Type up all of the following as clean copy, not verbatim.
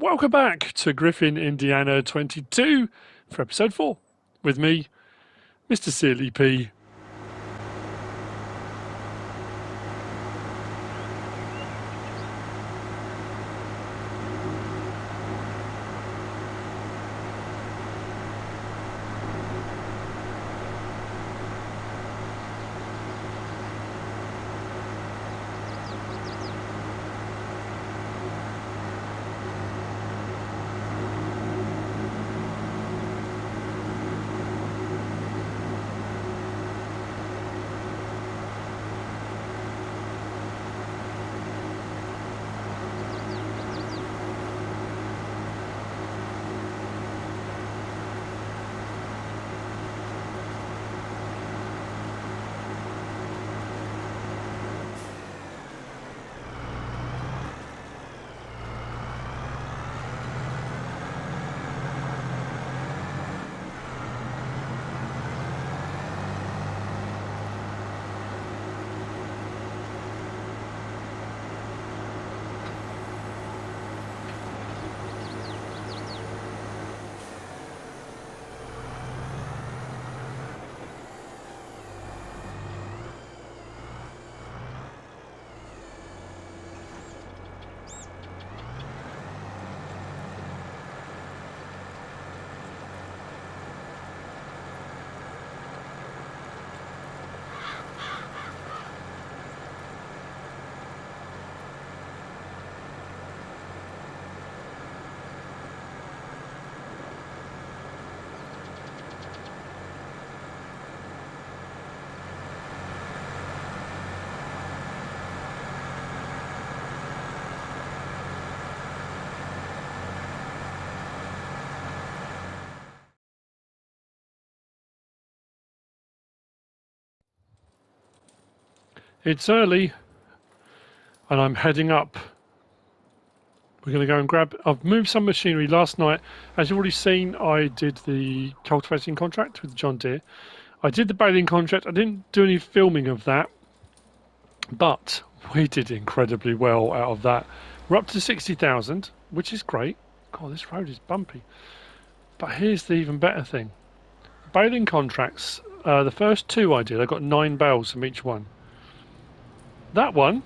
Welcome back to Griffin, Indiana 22 for episode 4 with me, MrSealyp. It's early and I'm heading up. We're going to go and I've moved some machinery last night. As you've already seen, I did the cultivating contract with John Deere. I did the baling contract. I didn't do any filming of that, but we did incredibly well out of that. We're up to 60,000, which is great. God, this road is bumpy. But here's the even better thing. Baling contracts, the first two I did, I got 9 bales from each one. That one,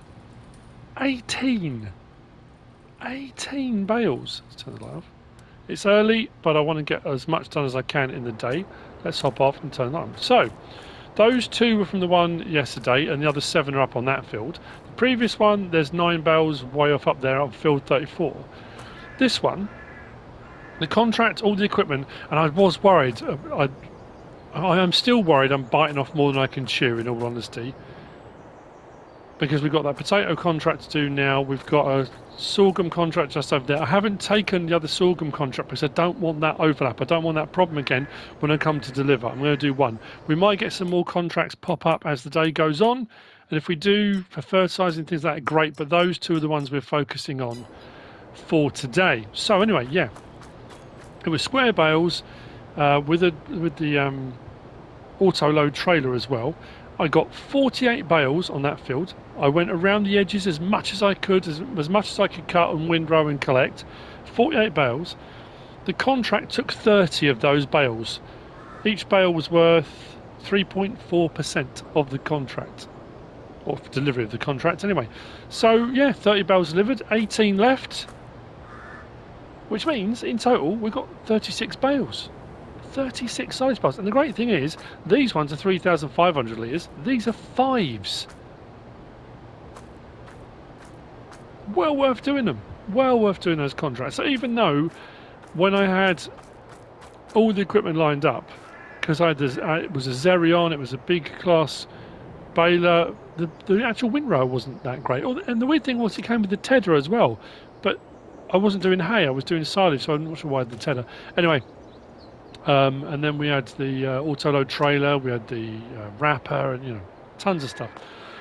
18. 18 bales. Let's turn the light off. It's early, but I want to get as much done as I can in the day. Let's hop off and turn it on. So, those 2 were from the one yesterday, and the other 7 are up on that field. The previous one, there's 9 bales way off up there on field 34. This one, the contract, all the equipment, and I was worried. I am still worried I'm biting off more than I can chew, in all honesty. Because we've got that potato contract to do now. We've got a sorghum contract just over there. I haven't taken the other sorghum contract because I don't want that overlap. I don't want that problem again when I come to deliver. I'm going to do one. We might get some more contracts pop up as the day goes on. And if we do for fertilising things like that, great. But those 2 are the ones we're focusing on for today. So anyway, yeah. It was square bales with the auto load trailer as well. I got 48 bales on that field. I went around the edges as much as I could, as much as I could cut and windrow and collect. 48 bales. The contract took 30 of those bales. Each bale was worth 3.4% of the contract, or delivery of the contract anyway. So yeah, 30 bales delivered, 18 left, which means in total we've got 36 bales. 36 size bales. And the great thing is, these ones are 3,500 litres. These are 5s. Well worth doing them. Well worth doing those contracts. So even though when I had all the equipment lined up, because I had this, it was a Xerion, it was a big class baler, the actual windrow wasn't that great. And the weird thing was it came with the tedder as well. But I wasn't doing hay, I was doing silage, so I'm not sure why the tedder. Anyway, and then we had the auto-load trailer, we had the wrapper, and tons of stuff.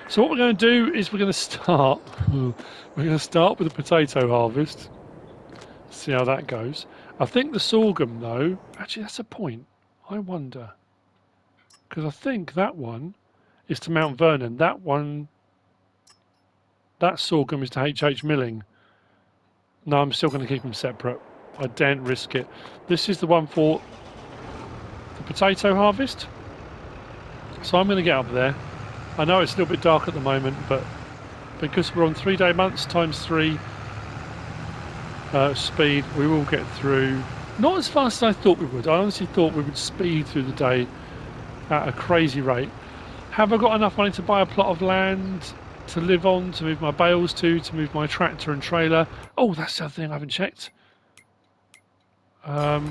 So what we're going to do is we're going to start. We're going to start with the potato harvest. See how that goes. I think the sorghum, though. Actually, that's a point. I wonder, because I think that one is to Mount Vernon. That sorghum is to HH Milling. No, I'm still going to keep them separate. I daren't risk it. This is the one for the potato harvest. So I'm going to get up there. I know it's a little bit dark at the moment, but because we're on 3-day months times 3 speed, we will get through. Not as fast as I thought we would. I honestly thought we would speed through the day at a crazy rate. Have I got enough money to buy a plot of land to live on, to move my bales to move my tractor and trailer? Oh, that's the other thing I haven't checked.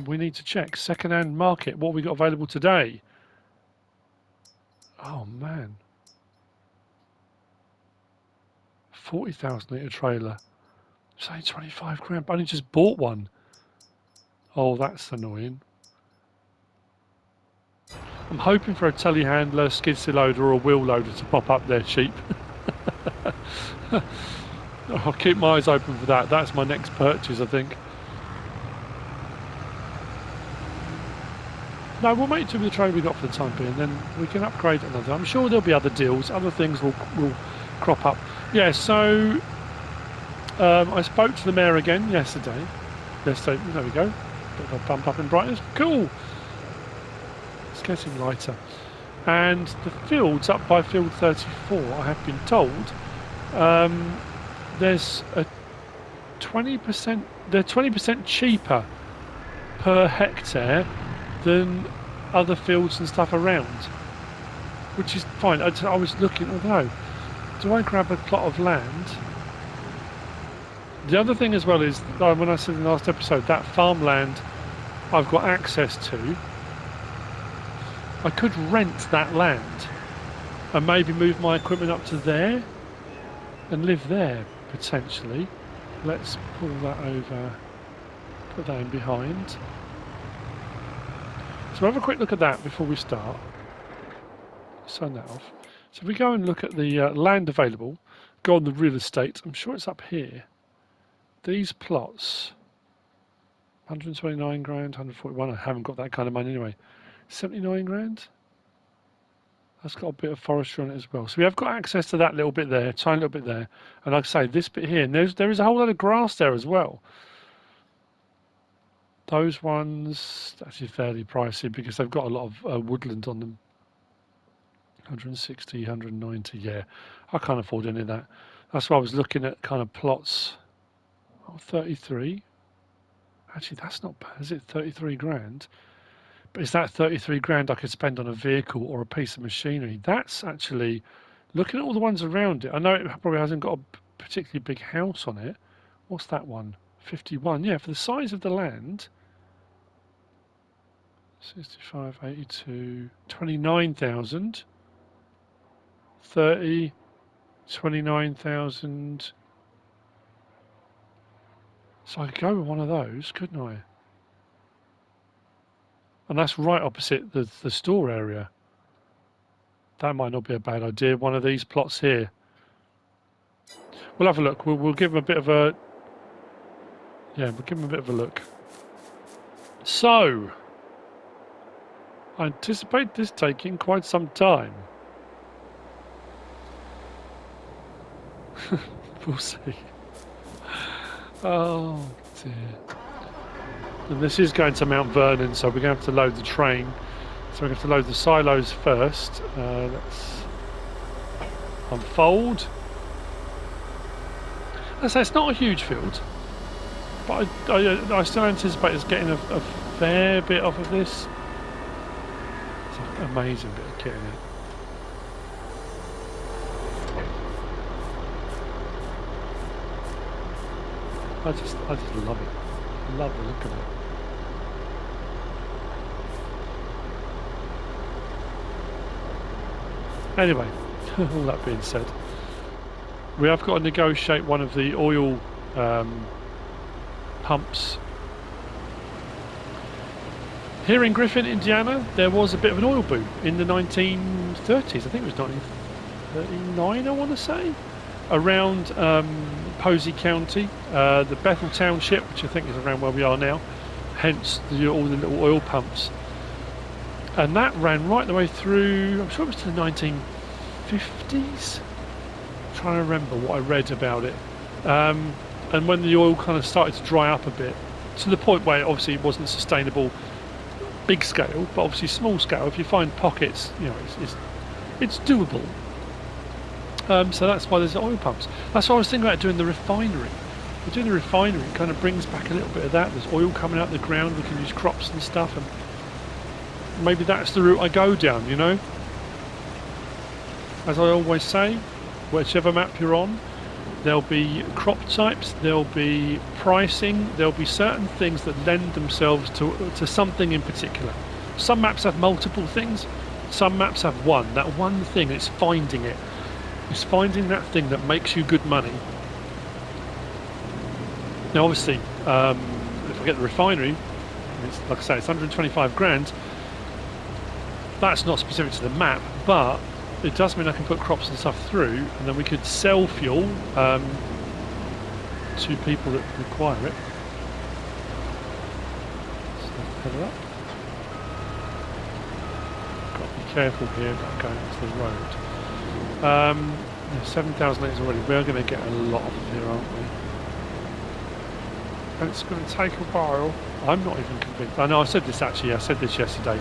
We need to check second-hand market. What we got available today? Oh man, 40,000 litre trailer. Say 25 grand. I only just bought one. Oh, that's annoying. I'm hoping for a telehandler, skid steer loader, or a wheel loader to pop up there cheap. I'll keep my eyes open for that. That's my next purchase, I think. No, we'll make do with the trade we got for the time being, then we can upgrade another. I'm sure there'll be other deals, other things will crop up. Yeah, so I spoke to the mayor again yesterday. There we go. Bit of a bump up in brightness. Cool. It's getting lighter. And the fields up by field 34, I have been told, there's a 20%. They're 20% cheaper per hectare than other fields and stuff around, which is fine. I was looking, although, do I grab a plot of land? The other thing as well is, when I said in the last episode, that farmland I've got access to, I could rent that land and maybe move my equipment up to there and live there, potentially. Let's pull that over, put that in behind. So have a quick look at that before we start. Sign that off. So if we go and look at the land available, go on the real estate, I'm sure it's up here. These plots, 129 grand, 141, I haven't got that kind of money anyway. 79 grand? That's got a bit of forestry on it as well. So we have got access to that little bit there, tiny little bit there. And like I say, this bit here, and there is a whole lot of grass there as well. Those ones, actually fairly pricey because they've got a lot of woodland on them. 160, 190, yeah. I can't afford any of that. That's why I was looking at kind of plots. Oh, 33. Actually, that's not bad, is it? 33 grand. But is that 33 grand I could spend on a vehicle or a piece of machinery? That's actually, looking at all the ones around it, I know it probably hasn't got a particularly big house on it. What's that one? 51. Yeah, for the size of the land. 65, 82, 29,000. 30, 29,000. So I could go with one of those, couldn't I? And that's right opposite the store area. That might not be a bad idea. One of these plots here. We'll have a look. We'll give them a bit of a... Yeah, we'll give them a bit of a look. So, I anticipate this taking quite some time. We'll see. Oh dear. And this is going to Mount Vernon, so we're going to have to load the train. So we're going to have to load the silos first. Let's unfold. As I say, it's not a huge field, but I still anticipate us getting a fair bit off of this. It's an amazing bit of kit in it. I just love it. I love the look of it. Anyway, all that being said, we have got to negotiate one of the oil pumps. Here in Griffin, Indiana, there was a bit of an oil boom in the 1930s. I think it was 1939, I want to say, around Posey County, the Bethel Township, which I think is around where we are now, hence all the little oil pumps. And that ran right the way through, I'm sure it was to the 1950s. I'm trying to remember what I read about it. and when the oil kind of started to dry up a bit, to the point where obviously it wasn't sustainable big scale, but obviously small scale, if you find pockets, you know, it's doable. So that's why there's oil pumps. That's why I was thinking about doing the refinery. We're doing the refinery, it kind of brings back a little bit of that. There's oil coming out of the ground, we can use crops and stuff, and maybe that's the route I go down, you know. As I always say, whichever map you're on, there'll be crop types, there'll be pricing, there'll be certain things that lend themselves to something in particular. Some maps have multiple things, some maps have one. That one thing, it's finding it. It's finding that thing that makes you good money. Now obviously, if I get the refinery, it's, like I say, it's 125 grand. That's not specific to the map, but it does mean I can put crops and stuff through, and then we could sell fuel to people that require it. So pedal up. Got to be careful here about going into the road. 7,000 litres already. We're going to get a lot of them here, aren't we? And it's going to take a while. I'm not even convinced. I know I said this actually. I said this yesterday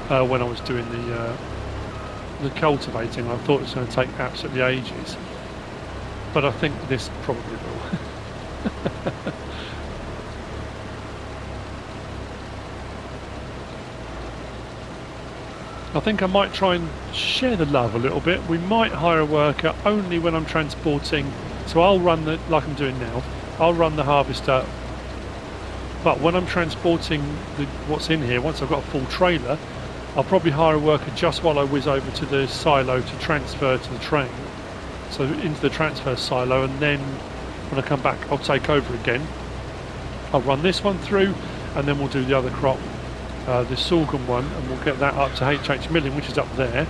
when I was doing the cultivating. I thought it was going to take absolutely ages, but I think this probably will. I think I might try and share the love a little bit. We might hire a worker only when I'm transporting. So I'll run the, like I'm doing now, I'll run the harvester. But when I'm transporting what's in here, once I've got a full trailer, I'll probably hire a worker just while I whiz over to the silo to transfer to the train. So into the transfer silo, and then when I come back, I'll take over again. I'll run this one through, and then we'll do the other crop. The sorghum one, and we'll get that up to HH milling, which is up there.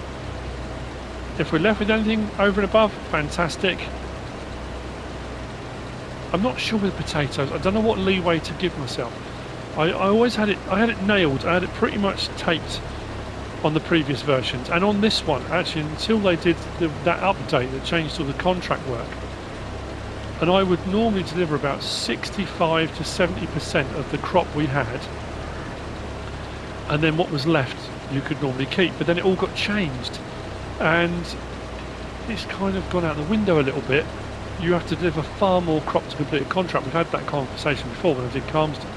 If we're left with anything over and above, fantastic. I'm not sure with potatoes. I don't know what leeway to give myself. I always had it. I had it nailed. I had it pretty much taped on the previous versions, and on this one actually until they did that update that changed all the contract work. And I would normally deliver about 65 to 70% of the crop we had. And then what was left you could normally keep, but then it all got changed and it's kind of gone out the window a little bit. You have to deliver far more crop to complete a contract. We've had that conversation before when I did Calmsden.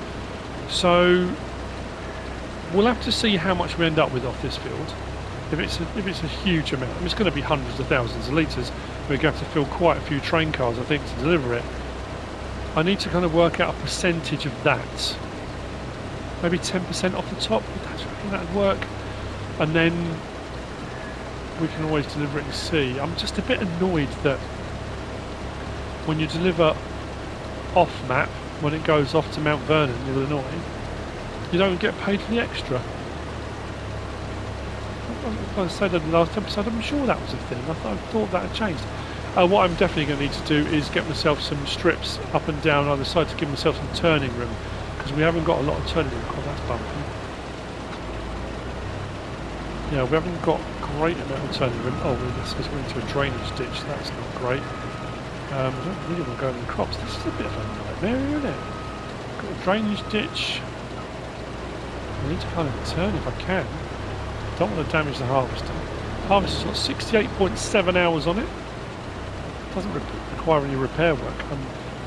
So we'll have to see how much we end up with off this field. If it's a huge amount, I mean, it's going to be hundreds of thousands of litres. We're going to have to fill quite a few train cars, I think, to deliver it. I need to kind of work out a percentage of that. Maybe 10% off the top, that'd work, and then we can always deliver it and see. I'm just a bit annoyed that when you deliver off map, when it goes off to Mount Vernon, Illinois, you don't get paid for the extra. I said in the last episode, I'm sure that was a thing. I thought that had changed. What I'm definitely going to need to do is get myself some strips up and down either side to give myself some turning room, because we haven't got a lot of turning room. Oh, that's bumpy. Yeah, we haven't got a great amount of turning room. Oh, that's because we're into a drainage ditch. That's not great. I don't really want to go over the crops. This is a bit of a nightmare, isn't it? Got a drainage ditch. I need to kind of turn if I can. Don't want to damage the harvester. Harvester's got 68.7 hours on it. Doesn't require any repair work.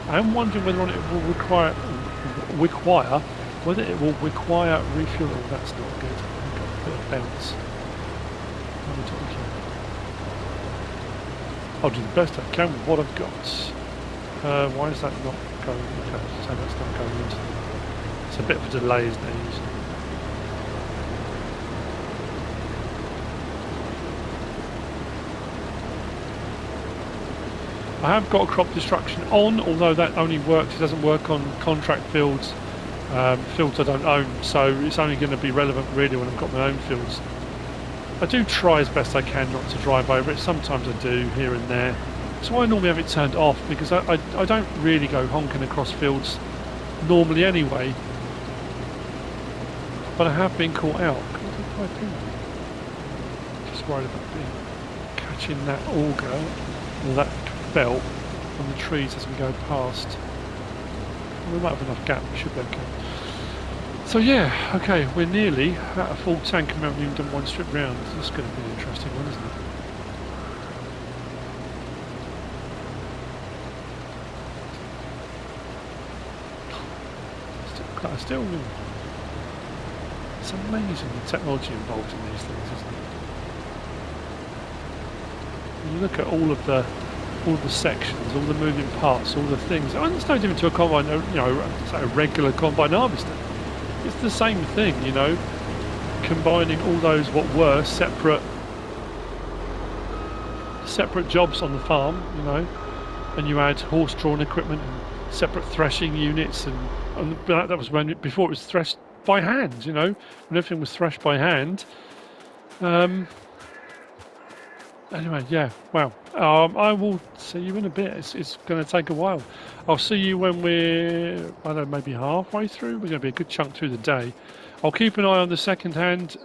I'm wondering whether or not it will require whether it will require refueling. That's not good. I've got a bit of bounce. What are we talking? I'll do the best I can with what I've got. Why is that not going? Okay, so that's not going into. It's a bit of a delay, isn't it? Usually. I have got crop destruction on, although that only works. It doesn't work on contract fields, fields I don't own. So it's only going to be relevant really when I've got my own fields. I do try as best I can not to drive over it. Sometimes I do here and there. That's why I normally have it turned off, because I don't really go honking across fields normally anyway. But I have been caught out. Just worried about catching that auger or that belt on the trees as we go past. We might have enough gap, we should be okay. So yeah, okay, we're nearly at a full tank and we haven't even done one strip round. This is going to be an interesting one, isn't it? Still, it's amazing the technology involved in these things, isn't it? You look at all of the sections, all the moving parts, all the things. I understand even to a combine, you know, a regular combine harvester. It's the same thing, you know, combining all those what were separate jobs on the farm, you know, and you add horse-drawn equipment and separate threshing units, and that was when before it was threshed by hand, you know, when everything was threshed by hand. Anyway, yeah, wow. I will see you in a bit. It's going to take a while. I'll see you when we're, I don't know, maybe halfway through. We're going to be a good chunk through the day. I'll keep an eye on the second-hand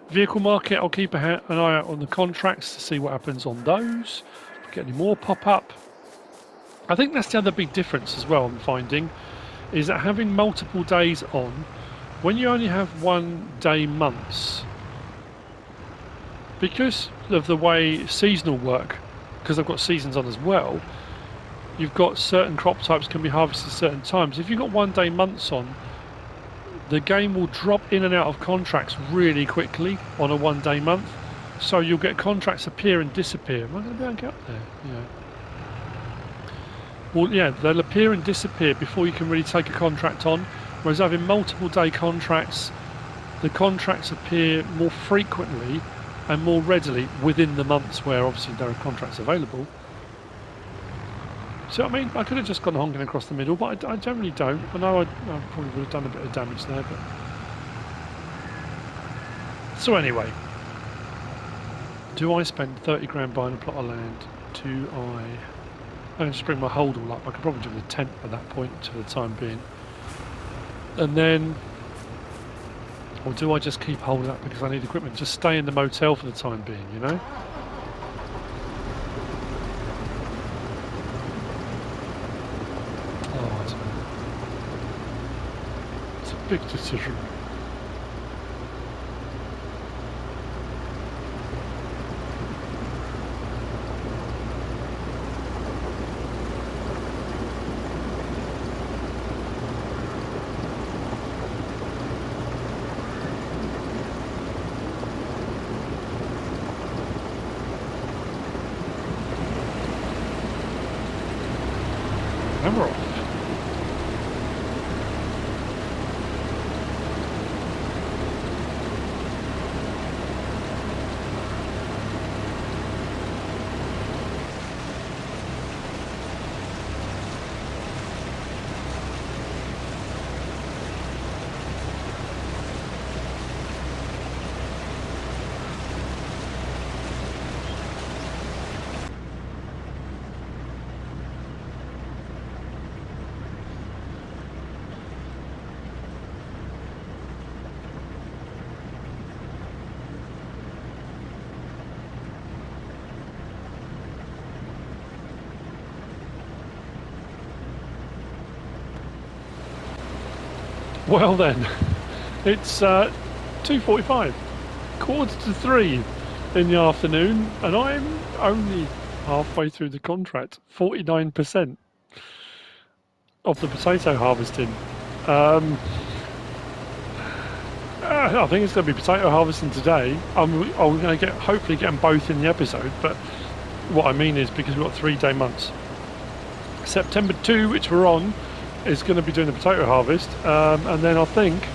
vehicle market. I'll keep an eye out on the contracts to see what happens on those. If we get any more pop up. I think that's the other big difference as well I'm finding, is that having multiple days on, when you only have 1 day months, because of the way seasonal work, because I've got seasons on as well, you've got certain crop types can be harvested at certain times. If you've got 1 day months on, the game will drop in and out of contracts really quickly on a 1 day month. So you'll get contracts appear and disappear. Am I going to be able to get up there? Yeah. Well, yeah, they'll appear and disappear before you can really take a contract on. Whereas having multiple day contracts, the contracts appear more frequently and more readily within the months where obviously there are contracts available. So I mean, I could have just gone honking across the middle, but I generally don't. I know I probably would have done a bit of damage there, but... So anyway, do I spend 30 grand buying a plot of land? Do I... I'm going to just bring my hold all up. I could probably do with a tent at that point for the time being. And then... Or do I just keep holding up because I need equipment? Just stay in the motel for the time being, you know? Oh, I don't know. It's a big decision. And we're off. Well then, it's 2:45, 2:45 in the afternoon, and I'm only halfway through the contract, 49% of the potato harvesting. I think it's going to be potato harvesting today. I'm going to hopefully get them both in the episode, but what I mean is because we've got 3 day months. September 2, which we're on, is going to be doing the potato harvest, and then I think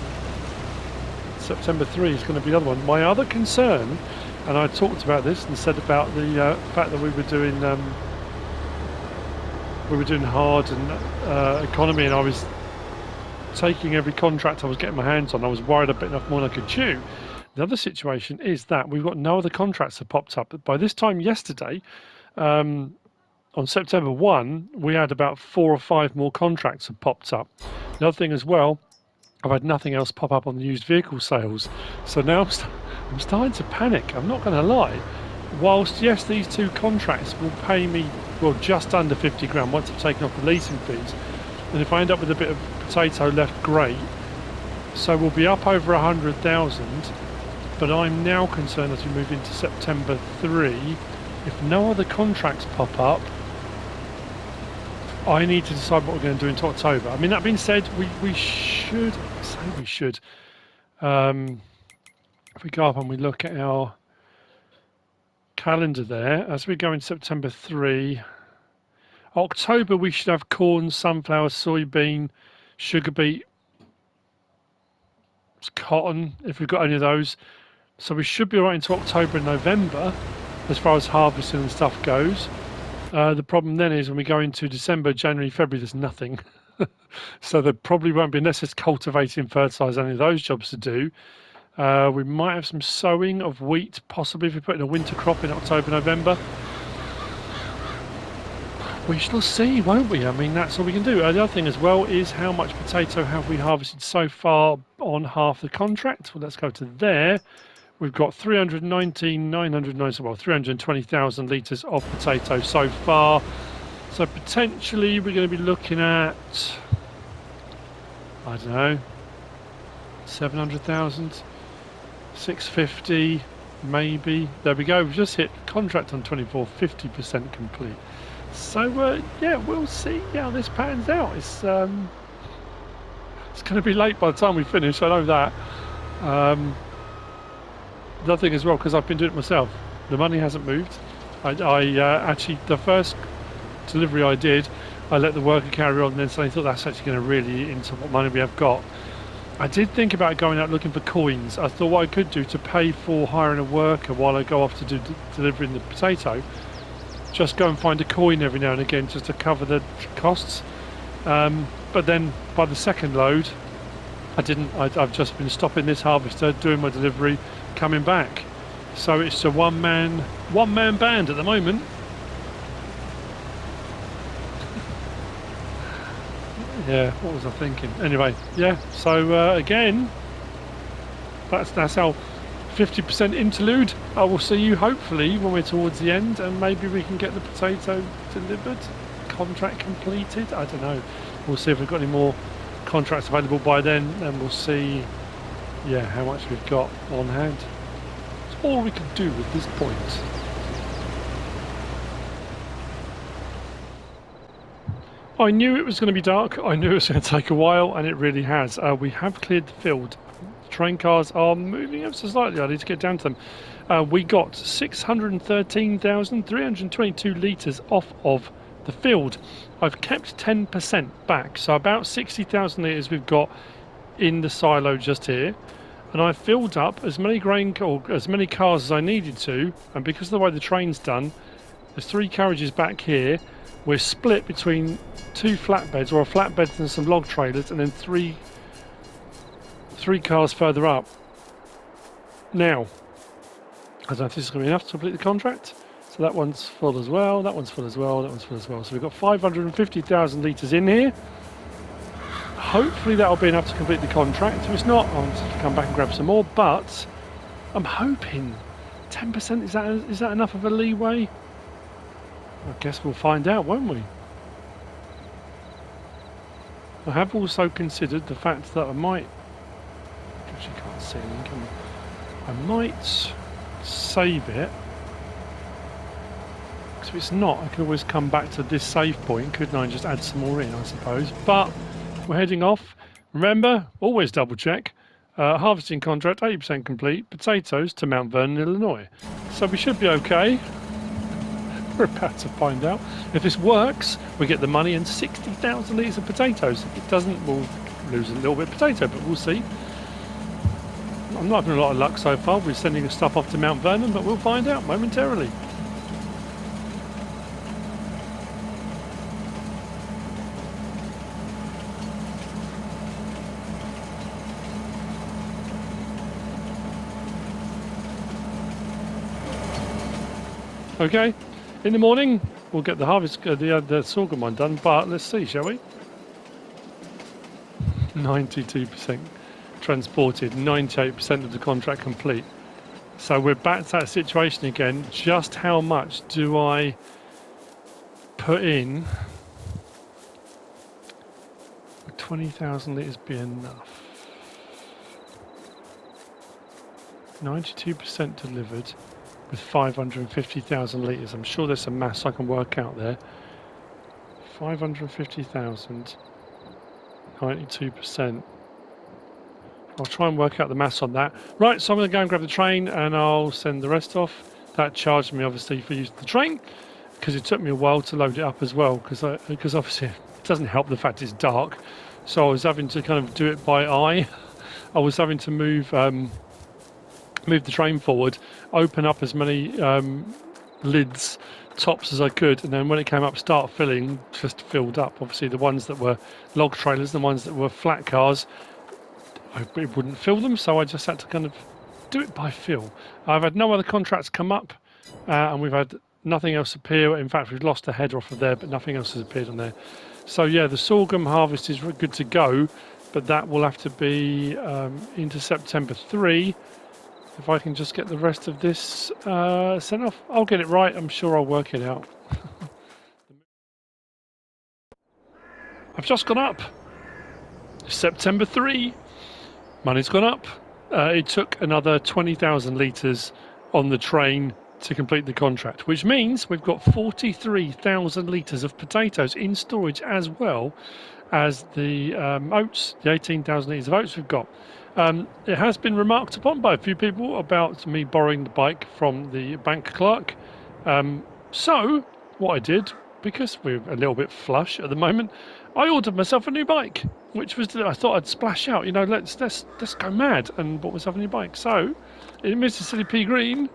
September 3 is going to be the other one. My other concern, and I talked about this and said about the fact that we were doing hard and economy, and I was taking every contract I was getting my hands on. I was worried a bit enough more than I could chew. The other situation is that we've got no other contracts that popped up. By this time yesterday, on September 1, we had about 4 or 5 more contracts that popped up. The other thing as well, I've had nothing else pop up on the used vehicle sales. So now I'm starting to panic, I'm not going to lie. whilst yes, these two contracts will pay me, well, just under 50 grand once I've taken off the leasing fees, and if I end up with a bit of potato left, great. So we'll be up over 100,000, but I'm now concerned as we move into September 3, if no other contracts pop up, I need to decide what we're going to do into October. I mean, that being said, we should, if we go up and we look at our calendar there, as we go in September 3, October we should have corn, sunflower, soybean, sugar beet, cotton, if we've got any of those. So we should be right into October and November as far as harvesting and stuff goes. The problem then is when we go into December, January, February, there's nothing. So there probably won't be, unless it's cultivating, fertiliser, any of those jobs to do. We might have some sowing of wheat, possibly if we put in a winter crop in October, November. We shall see, won't we? I mean, that's all we can do. The other thing as well is how much potato have we harvested so far on half the contract? Well, let's go to there. We've got 320,000 litres of potato so far. So potentially we're going to be looking at, I don't know, 700,000, 650 maybe. There we go. We've just hit contract on 24, 50% complete. So yeah, we'll see how this pans out. It's going to be late by the time we finish. I know that. The other thing as well, because I've been doing it myself, the money hasn't moved. I actually, the first delivery I did, I let the worker carry on, and then suddenly thought that's actually going to really eat into what money we have got. I did think about going out looking for coins. I thought what I could do to pay for hiring a worker while I go off to do delivering the potato, just go and find a coin every now and again just to cover the costs. But then by the second load, I didn't. I've just been stopping this harvester, doing my delivery, coming back. So it's a one-man band at the moment. Yeah, what was I thinking? Anyway, yeah. So again, that's our 50% interlude. I will see you hopefully when we're towards the end, and maybe we can get the potato delivered, contract completed. I don't know. We'll see if we've got any more contracts available by then, and we'll see, yeah, how much we've got on hand. It's all we can do at this point. I knew it was going to be dark. I knew it was going to take a while, and it really has. We have cleared the field. Train cars are moving ever so slightly. I need to get down to them. We got 613,322 litres off of the field. I've kept 10% back, so about 60,000 litres we've got in the silo just here, and I filled up as many grain or as many cars as I needed to. And because of the way the train's done, there's 3 carriages back here. We're split between 2 flatbeds, or a flatbed and some log trailers, and then three cars further up. Now, I don't know if this is going to be enough to complete the contract. So that one's full as well, that one's full as well, that one's full as well. So we've got 550,000 litres in here. Hopefully that'll be enough to complete the contract. If it's not, I'll just come back and grab some more. But I'm hoping 10%, is that enough of a leeway? I guess we'll find out, won't we? I have also considered the fact that I might, actually can't see anything, can I might save it. Because if it's not, I can always come back to this save point, couldn't I, and just add some more in, I suppose. But we're heading off. Remember, always double check. Harvesting contract, 80% complete. Potatoes to Mount Vernon, Illinois. So we should be okay. We're about to find out. If this works, we get the money and 60,000 litres of potatoes. If it doesn't, we'll lose a little bit of potato, but we'll see. I'm not having a lot of luck so far. We're sending stuff off to Mount Vernon, but we'll find out momentarily. Okay. In the morning, we'll get the harvest, the sorghum one done, but let's see, shall we? 92% transported, 98% of the contract complete. So we're back to that situation again. Just how much do I put in? Would 20,000 litres be enough? 92% delivered with 550,000 litres. I'm sure there's some maths I can work out there. 550,000, 92%. I'll try and work out the maths on that. Right, so I'm going to go and grab the train and I'll send the rest off. That charged me obviously for using the train because it took me a while to load it up as well because obviously it doesn't help the fact it's dark. So I was having to kind of do it by eye. I was having to move the train forward, open up as many lids, tops as I could, and then when it came up, start filling, just filled up. Obviously the ones that were log trailers, the ones that were flat cars, it wouldn't fill them, so I just had to kind of do it by fill. I've had no other contracts come up, and we've had nothing else appear. In fact, we've lost a header off of there, but nothing else has appeared on there. So yeah, the Sorghum Harvest is good to go, but that will have to be into September 3. If I can just get the rest of this sent off, I'll get it right. I'm sure I'll work it out. I've just gone up. September 3. Money's gone up. It took another 20,000 litres on the train to complete the contract, which means we've got 43,000 litres of potatoes in storage as well as the oats, the 18,000 litres of oats we've got. It has been remarked upon by a few people about me borrowing the bike from the bank clerk. So what I did, because we're a little bit flush at the moment, I ordered myself a new bike, which was I thought I'd splash out. You know, let's go mad and bought myself a new bike. So, in MrSealyp green,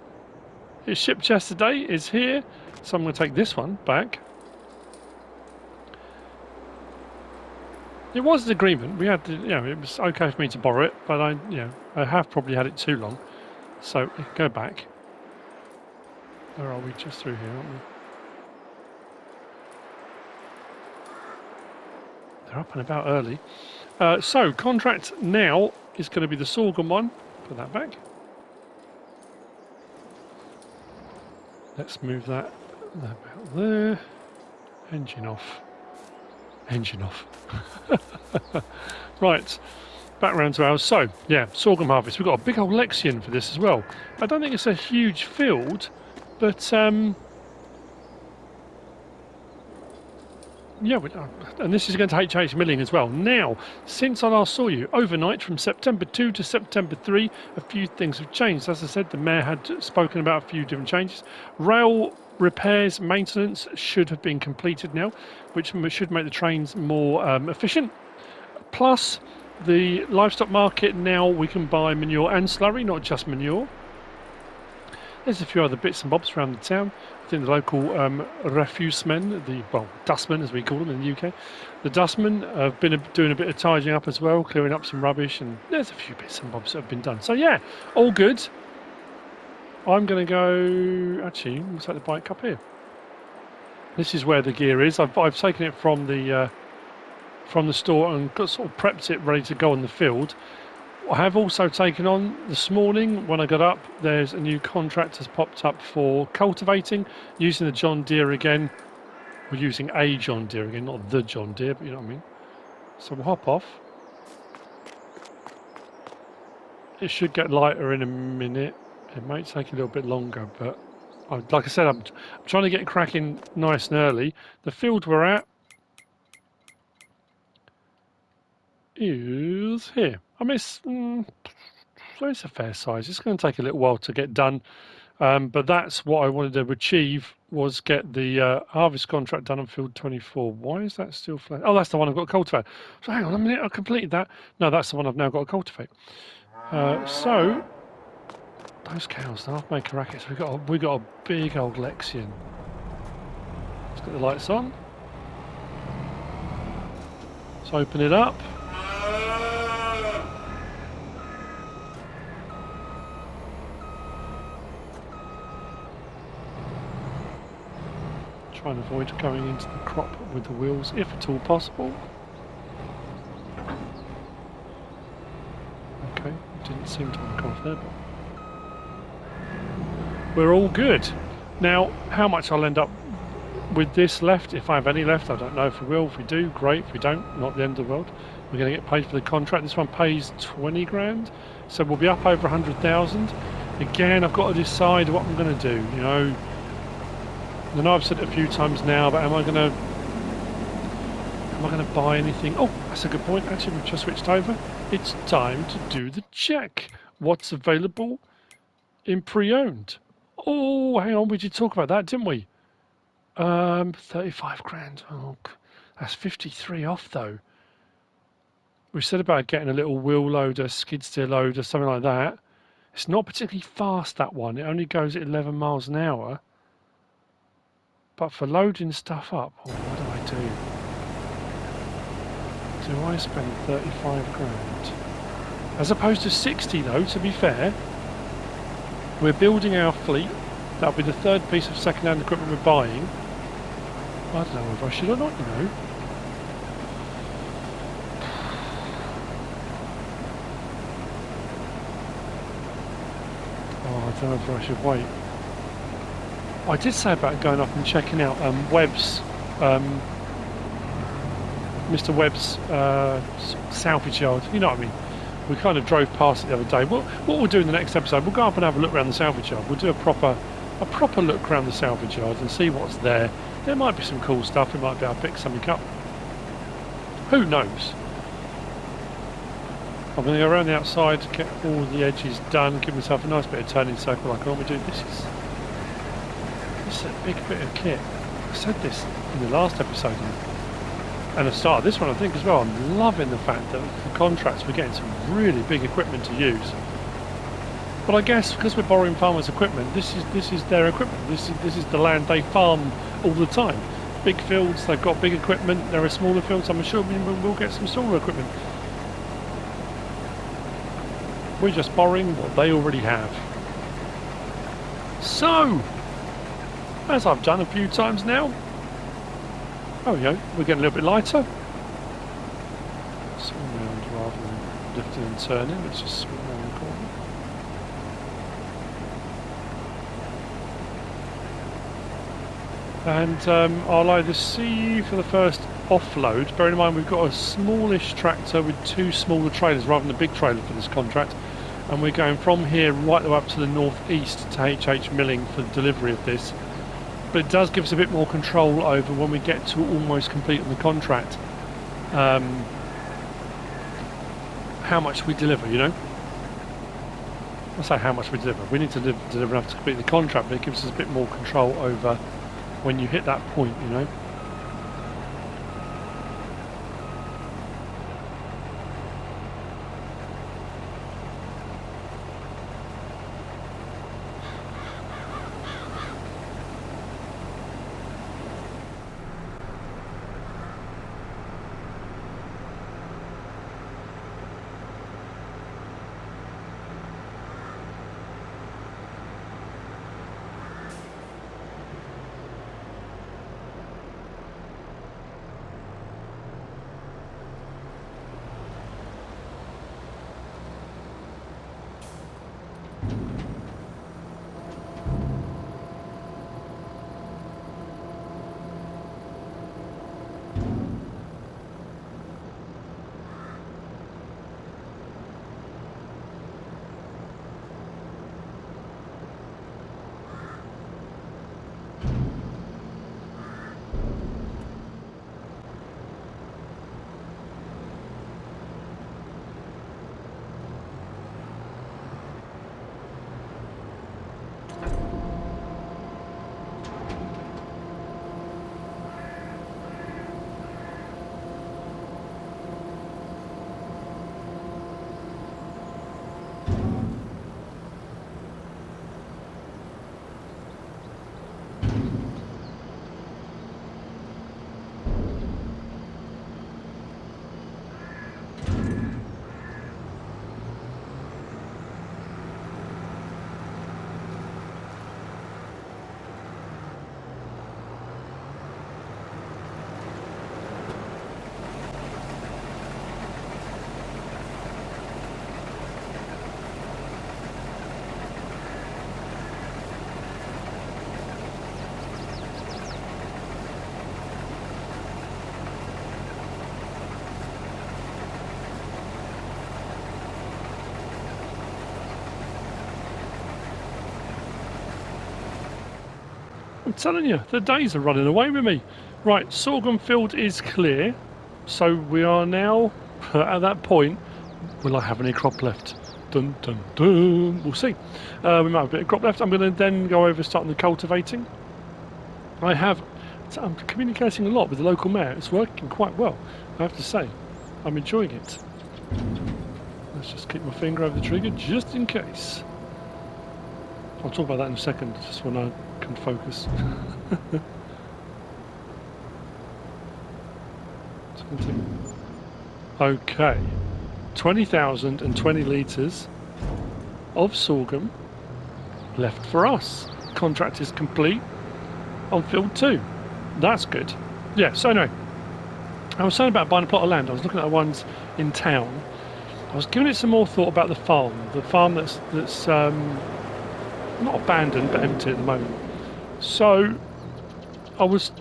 it's shipped yesterday. It's here, so I'm going to take this one back. It was an agreement. We had, it was okay for me to borrow it, but I have probably had it too long. So go back. Where are we? Just through here, aren't we? They're up and about early. So contract now is going to be the sorghum one. Put that back. Let's move that about there. Engine off. Engine off. Right, back round to ours. So, yeah, Sorghum Harvest. We've got a big old Lexion for this as well. I don't think it's a huge field, but yeah, and this is going to HH milling as well. Now, since I last saw you, overnight from September 2 to September 3, a few things have changed. As I said, the mayor had spoken about a few different changes. Rail repairs, maintenance should have been completed now, which should make the trains more efficient. Plus, the livestock market, now we can buy manure and slurry, not just manure. There's a few other bits and bobs around the town. I think the local refuse men, dustmen as we call them in the UK, the dustmen have been doing a bit of tidying up as well, clearing up some rubbish, and there's a few bits and bobs that have been done. So yeah, all good. I'm going to go, actually, let's take the bike up here. This is where the gear is. I've taken it from the store and got sort of prepped it ready to go on the field. I have also taken on this morning when I got up, there's a new contract has popped up for cultivating using the John Deere again. We're using a John Deere again, not the John Deere, but you know what I mean. So we'll hop off. It should get lighter in a minute. It might take a little bit longer, but like I said, I'm trying to get cracking nice and early. The field we're at is here. I mean, it's a fair size. It's going to take a little while to get done, but that's what I wanted to achieve, was get the harvest contract done on field 24. Why is that still flat? Oh, that's the one I've got to cultivate. So hang on a minute, I completed that. No, that's the one I've now got to cultivate. So those cows, they'll make a racket. So we got a big old Lexion. Let's get the lights on. Let's open it up. Try and avoid going into the crop with the wheels, if at all possible. Okay, didn't seem to want to come off there, but we're all good. Now, how much I'll end up with this left, if I have any left, I don't know if we will. If we do, great. If we don't, not the end of the world. We're going to get paid for the contract. This one pays 20 grand, so we'll be up over 100,000. Again, I've got to decide what I'm going to do, you know. I know I've said it a few times now, but am I going to buy anything? Oh, that's a good point. Actually, we've just switched over. It's time to do the check. What's available in pre-owned? Oh, hang on, we did talk about that, didn't we? 35 grand. Oh, that's 53 off though. We said about getting a little wheel loader, skid steer loader, something like that. It's not particularly fast, that one. It only goes at 11 miles an hour. But for loading stuff up, oh, what do I do? Do I spend 35 grand? As opposed to 60 though, to be fair. We're building our fleet. That'll be the third piece of second-hand equipment we're buying. I don't know if I should or not, you know. Oh, I don't know if I should wait. I did say about going up and checking out Webb's, Mr. Webb's salvage yard. You know what I mean? We kind of drove past it the other day. What we'll do in the next episode, we'll go up and have a look around the salvage yard. We'll do a proper look around the salvage yard and see what's there. There might be some cool stuff. We might be able to pick something up. Who knows? I'm going to go around the outside, get all the edges done, give myself a nice bit of turning circle like I normally do. This is a big bit of kit. I said this in the last episode and the start of this one I think as well. I'm loving the fact that for contracts we're getting some really big equipment to use. But I guess because we're borrowing farmers' equipment, this is their equipment. This is the land they farm all the time. Big fields, they've got big equipment. There are smaller fields. I'm sure we'll get some smaller equipment. We're just borrowing what they already have. So, as I've done a few times now, oh, you know, we're getting a little bit lighter. Swing around rather than lifting and turning. Let's just swing around the corner. And I'll either see you for the first offload. Bearing in mind we've got a smallish tractor with two smaller trailers rather than a big trailer for this contract. And we're going from here right the way up to the northeast to HH Milling for the delivery of this. But it does give us a bit more control over when we get to almost complete on the contract. How much we deliver, you know? I say how much we deliver. We need to deliver enough to complete the contract, but it gives us a bit more control over when you hit that point, you know? I'm telling you, the days are running away with me. Right, sorghum field is clear. So we are now at that point. Will I have any crop left? Dun dun dun. We'll see. We might have a bit of crop left. I'm going to then go over starting the cultivating. I'm communicating a lot with the local mayor. It's working quite well, I have to say. I'm enjoying it. Let's just keep my finger over the trigger just in case. I'll talk about that in a second, just when I can focus. Okay, 20,020 litres of sorghum left for us. Contract is complete on field 2. That's good. Yeah, so anyway, I was saying about buying a plot of land. I was looking at the ones in town. I was giving it some more thought about the farm that's not abandoned but empty at the moment. So I was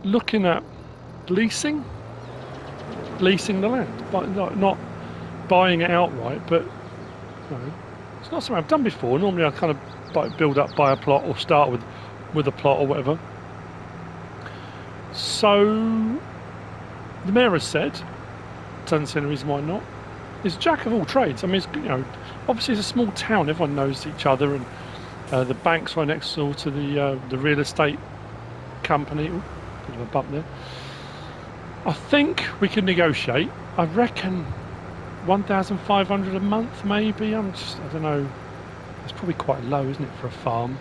looking at leasing the land, but not buying it outright. But you know, it's not something I've done before. Normally I kind of build up, buy a plot, or start with a plot or whatever. So the mayor has said, doesn't see any reason why not. He's a jack of all trades. I mean, obviously it's a small town. Everyone knows each other, and the bank's right next door to the real estate company. Ooh, bit of a bump there. I think we can negotiate. I reckon 1,500 a month, maybe. I don't know. It's probably quite low, isn't it, for a farm?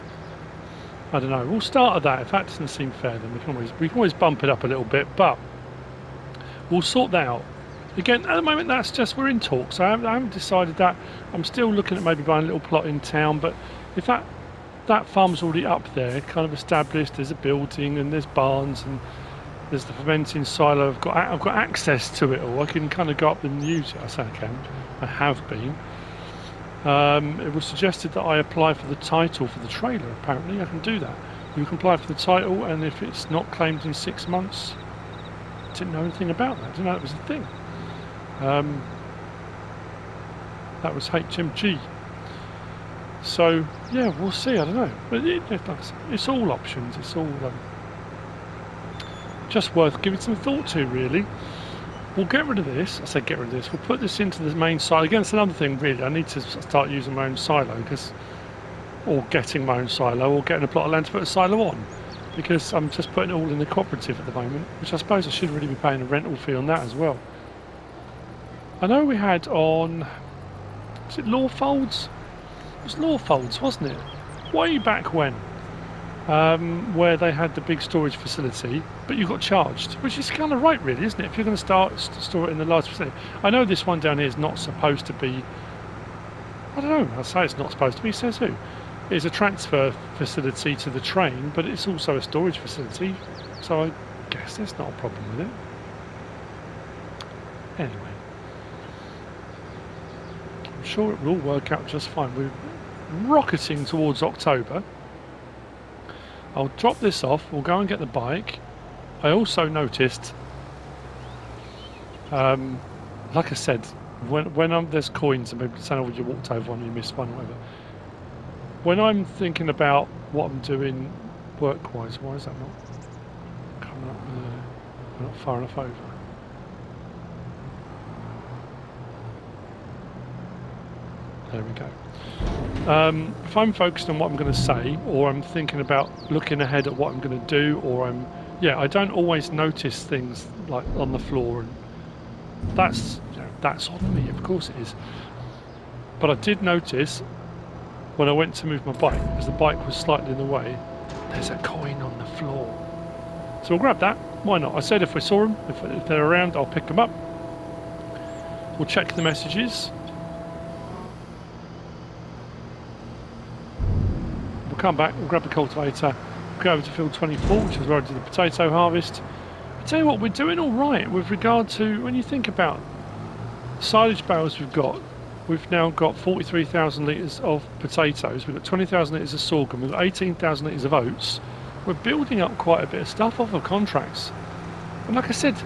I don't know. We'll start at that. If that doesn't seem fair, then we can always bump it up a little bit, but we'll sort that out. Again, at the moment, that's just, we're in talks. I haven't decided that. I'm still looking at maybe buying a little plot in town, but if that farm's already up there, kind of established, there's a building and there's barns and there's the fermenting silo. I've got access to it all. I can kind of go up and use it. I say I can. I have been. It was suggested that I apply for the title for the trailer. Apparently, I can do that. You can apply for the title, and if it's not claimed in 6 months, I didn't know anything about that. I didn't know that was a thing. That was HMG. So yeah, we'll see. I don't know, but it's all options. It's all just worth giving some thought to, really. We'll get rid of this. I say get rid of this. We'll put this into the main silo. Again, it's another thing, really. I need to start using my own silo, or getting my own silo, or getting a plot of land to put a silo on, because I'm just putting it all in the cooperative at the moment, which I suppose I should really be paying a rental fee on that as well. I know we had on, was it Lawfolds? It was Lawfolds, wasn't it? Way back when. Where they had the big storage facility, but you got charged, which is kind of right, really, isn't it? If you're going to store it in the large facility. I know this one down here is not supposed to be, I don't know, I'll say it's not supposed to be, says who? It's a transfer facility to the train, but it's also a storage facility, so I guess there's not a problem with it. Anyway, I'm sure it will work out just fine. We're rocketing towards October. I'll drop this off, we'll go and get the bike. I also noticed, like I said, when there's coins and maybe saying, oh, you walked over one, you missed one, or whatever. When I'm thinking about what I'm doing work-wise, why is that not coming up with we're not far enough over? There we go. If I'm focused on what I'm going to say, or I'm thinking about looking ahead at what I'm going to do, or I don't always notice things like on the floor, and that's on me, of course it is. But I did notice when I went to move my bike, because the bike was slightly in the way, there's a coin on the floor. So we'll grab that. Why not? I said if we saw them, if they're around, I'll pick them up. We'll check the messages. Come back, we'll grab the cultivator, go over to field 24, which is where I did the potato harvest. I tell you what, we're doing all right with regard to, when you think about silage bales we've now got 43,000 litres of potatoes, we've got 20,000 litres of sorghum, we've got 18,000 litres of oats. We're building up quite a bit of stuff off of contracts. And like I said,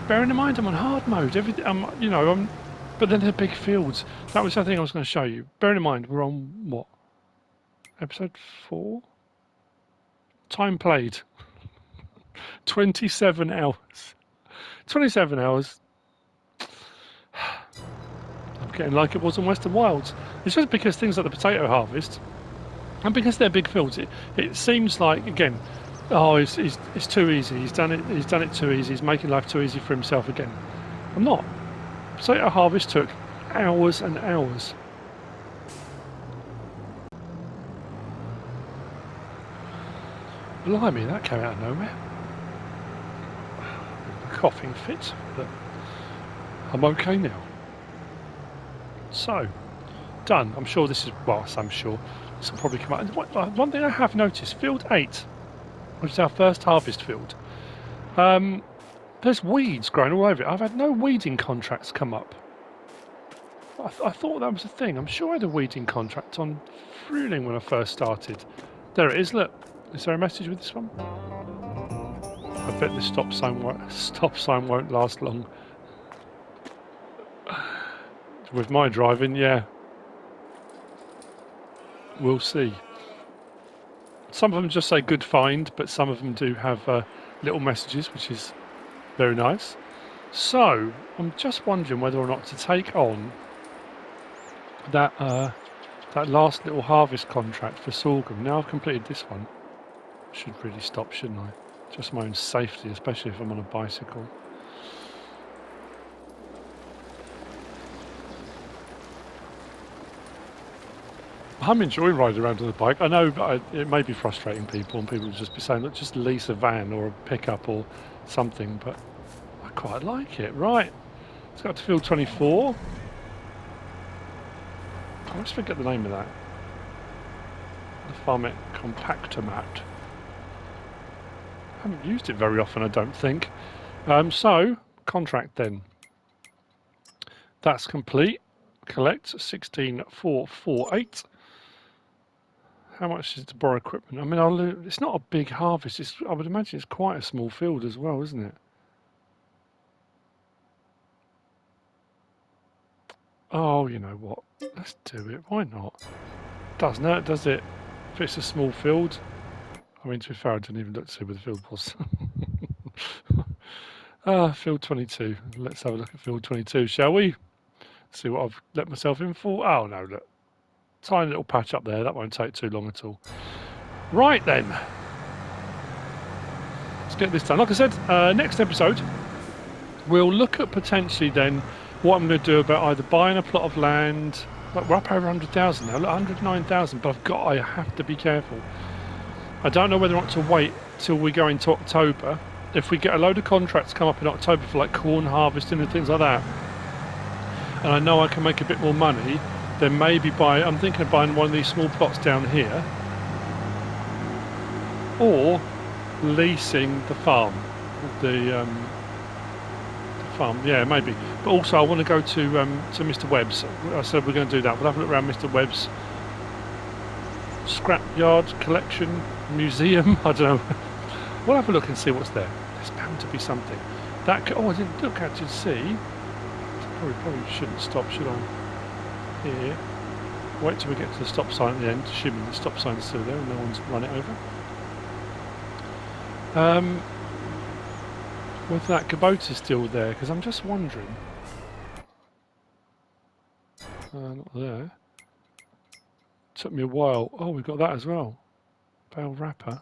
bearing in mind I'm on hard mode, everything, but then they're big fields. That was the thing I was going to show you. Bearing in mind, we're on what? Episode 4? Time played. 27 hours. 27 hours. I'm getting like it was on Western Wilds. It's just because things like the potato harvest, and because they're big fields, it seems like, again, oh, it's too easy. He's done it too easy. He's making life too easy for himself again. I'm not. Potato harvest took hours and hours. Blimey, that came out of nowhere. A coughing fit, but I'm okay now. So, done. I'm sure this is, well, I'm sure this will probably come out. One thing I have noticed, field 8, which is our first harvest field, there's weeds growing all over it. I've had no weeding contracts come up. I thought that was a thing. I'm sure I had a weeding contract on fruiting when I first started. There it is, look. Is there a message with this one? I bet the stop sign won't last long. With my driving, yeah. We'll see. Some of them just say good find, but some of them do have little messages, which is very nice. So, I'm just wondering whether or not to take on that last little harvest contract for sorghum. Now I've completed this one. Should really stop, shouldn't I? Just my own safety, especially if I'm on a bicycle. I'm enjoying riding around on the bike. I know it may be frustrating people, and people will just be saying, look, just lease a van or a pickup or something, but I quite like it. Right, let's go to field 24. I always forget the name of that. The Farmit Compactomat. I haven't used it very often, I don't think. So, contract then. That's complete. Collect 16,448. How much is to borrow equipment? I mean, it's not a big harvest. I would imagine it's quite a small field as well, isn't it? Oh, you know what? Let's do it. Why not? Doesn't it? Does it? If it's a small field. I mean, to be fair, I didn't even look to see where the field was. Field 22. Let's have a look at field 22, shall we? See what I've let myself in for. Oh, no, look. Tiny little patch up there. That won't take too long at all. Right, then. Let's get this done. Like I said, next episode, we'll look at potentially then what I'm going to do about either buying a plot of land. Look, we're up over 100,000 now. Look, 109,000, but I have to be careful. I don't know whether or not to wait till we go into October. If we get a load of contracts come up in October for like corn harvesting and things like that, and I know I can make a bit more money, then maybe I'm thinking of buying one of these small plots down here, or leasing the farm. The farm, yeah, maybe. But also I want to go to Mr. Webb's. I said we're going to do that. We'll have a look around Mr. Webb's scrapyard collection museum. I don't know. We'll have a look and see what's there. There's bound to be something. I didn't look out to see. Probably shouldn't stop, should I? Here. Wait till we get to the stop sign at the end, assuming the stop sign's still there and no one's run it over. Whether that Kubota's still there, because I'm just wondering. Not there. Took me a while. Oh, we've got that as well. Bale wrapper.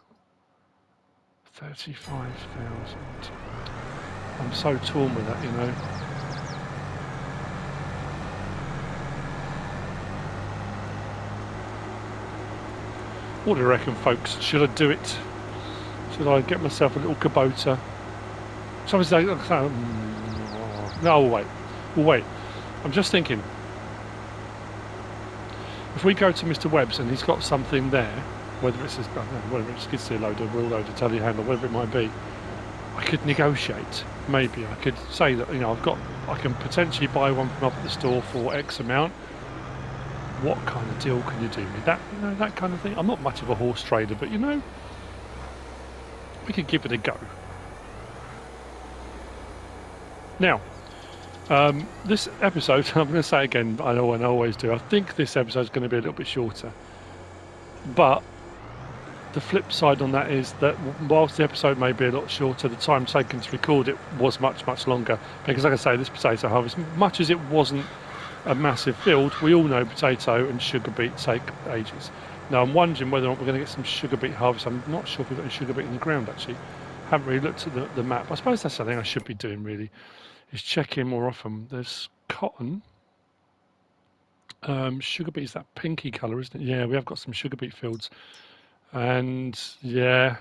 35,000. I'm so torn with that, you know. What do you reckon, folks? Should I do it? Should I get myself a little Kubota? Somebody's like, no, we'll wait. I'm just thinking, if we go to Mr. Webb's and he's got something there, whether it's a skid steer loader, wheel loader, telehandler, whatever it might be, I could negotiate. Maybe I could say that, you know, I can potentially buy one from up at the store for X amount. What kind of deal can you do me? That, you know, that kind of thing. I'm not much of a horse trader, but you know, we could give it a go. Now, this episode, I'm going to say again, I know I always do, I think this episode is going to be a little bit shorter. But the flip side on that is that whilst the episode may be a lot shorter, the time taken to record it was much, much longer. Because like I say, this potato harvest, much as it wasn't a massive field, we all know potato and sugar beet take ages. Now I'm wondering whether or not we're going to get some sugar beet harvest. I'm not sure if we've got any sugar beet in the ground actually. Haven't really looked at the map. I suppose that's something I should be doing really, is check in more often. There's cotton. Sugar beet is that pinky colour, isn't it? Yeah, we have got some sugar beet fields. And yeah,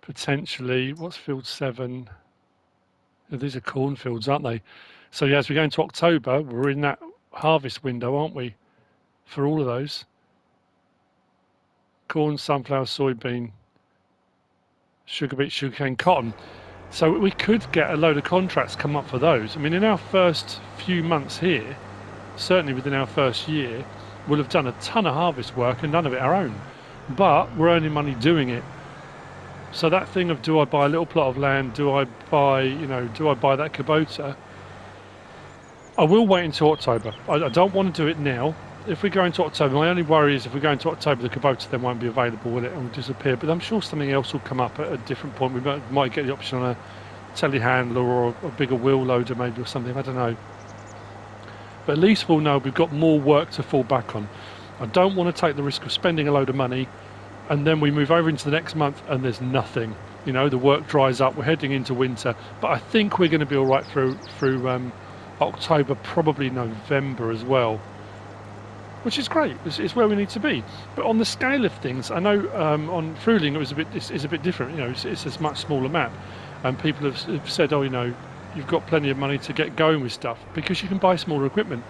potentially, what's field 7? Yeah, these are cornfields, aren't they? So yeah, as we go into October, we're in that harvest window, aren't we? For all of those. Corn, sunflower, soybean, sugar beet, sugarcane, cotton. So we could get a load of contracts come up for those. I mean, in our first few months here, certainly within our first year, we'll have done a ton of harvest work and none of it our own. But we're earning money doing it. So that thing of, do I buy a little plot of land? Do I buy, do I buy that Kubota? I will wait until October. I don't want to do it now. If we go into October, my only worry is if we go into October, the Kubota then won't be available, will it? It will disappear. But I'm sure something else will come up at a different point. We might get the option on a telehandler or a bigger wheel loader maybe or something. I don't know. But at least we'll know we've got more work to fall back on. I don't want to take the risk of spending a load of money and then we move over into the next month and there's nothing. The work dries up, we're heading into winter. But I think we're going to be all right through October, probably November as well. Which is great. It's where we need to be. But on the scale of things, I know on Fruling it's a bit different. It's a much smaller map. And people have said, oh, you've got plenty of money to get going with stuff because you can buy smaller equipment.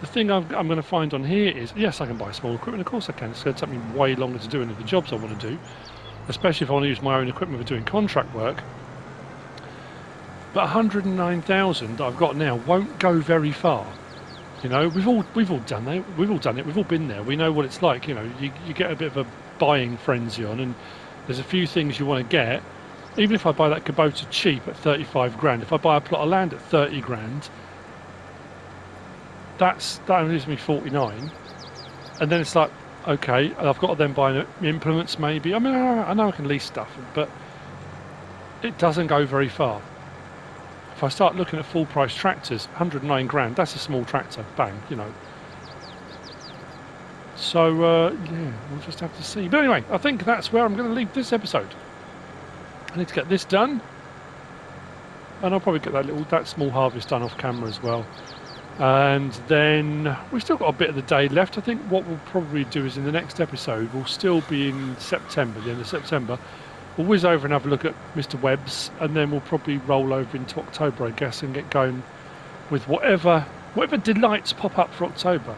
The thing I'm going to find on here is, yes, I can buy small equipment. Of course I can. It's going to take me way longer to do any of the jobs I want to do, especially if I want to use my own equipment for doing contract work. But 109,000 that I've got now won't go very far. We've all done that. We've all done it. We've all been there. We know what it's like. You get a bit of a buying frenzy on, and there's a few things you want to get. Even if I buy that Kubota cheap at 35 grand, if I buy a plot of land at 30 grand. That only leaves me 49, and then it's like, okay, I've got to then buy implements maybe. I mean, I know I can lease stuff, but it doesn't go very far. If I start looking at full price tractors, 109 grand, that's a small tractor, bang, So yeah, we'll just have to see. But anyway, I think that's where I'm going to leave this episode. I need to get this done, and I'll probably get that small harvest done off camera as well. And then we've still got a bit of the day left. I think what we'll probably do is in the next episode, we'll still be in September, the end of September. We'll whiz over and have a look at Mr. Webb's, and then we'll probably roll over into October, I guess, and get going with whatever delights pop up for October.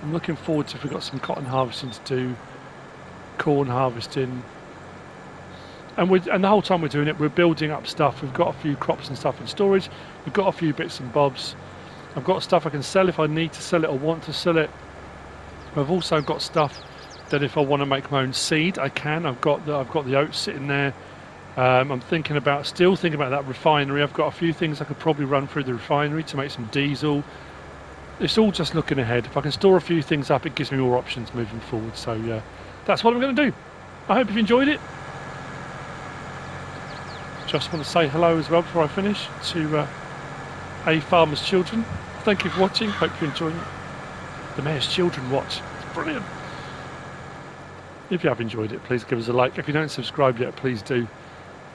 I'm looking forward to if we've got some cotton harvesting to do, corn harvesting. And the whole time we're doing it, we're building up stuff. We've got a few crops and stuff in storage. We've got a few bits and bobs. I've got stuff I can sell if I need to sell it or want to sell it. I've also got stuff that if I want to make my own seed, I can. I've got the oats sitting there. I'm still thinking about that refinery. I've got a few things I could probably run through the refinery to make some diesel. It's all just looking ahead. If I can store a few things up, it gives me more options moving forward. So yeah, that's what I'm going to do. I hope you've enjoyed it. Just want to say hello as well before I finish to Farmer's Children. Thank you for watching. Hope you're enjoying it. The Mayor's Children watch. It's brilliant. If you have enjoyed it, please give us a like. If you don't subscribe yet, please do.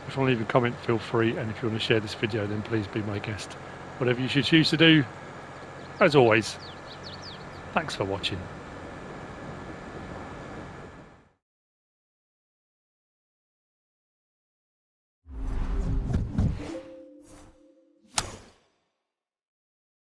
If you want to leave a comment, feel free. And if you want to share this video, then please be my guest. Whatever you should choose to do, as always, thanks for watching.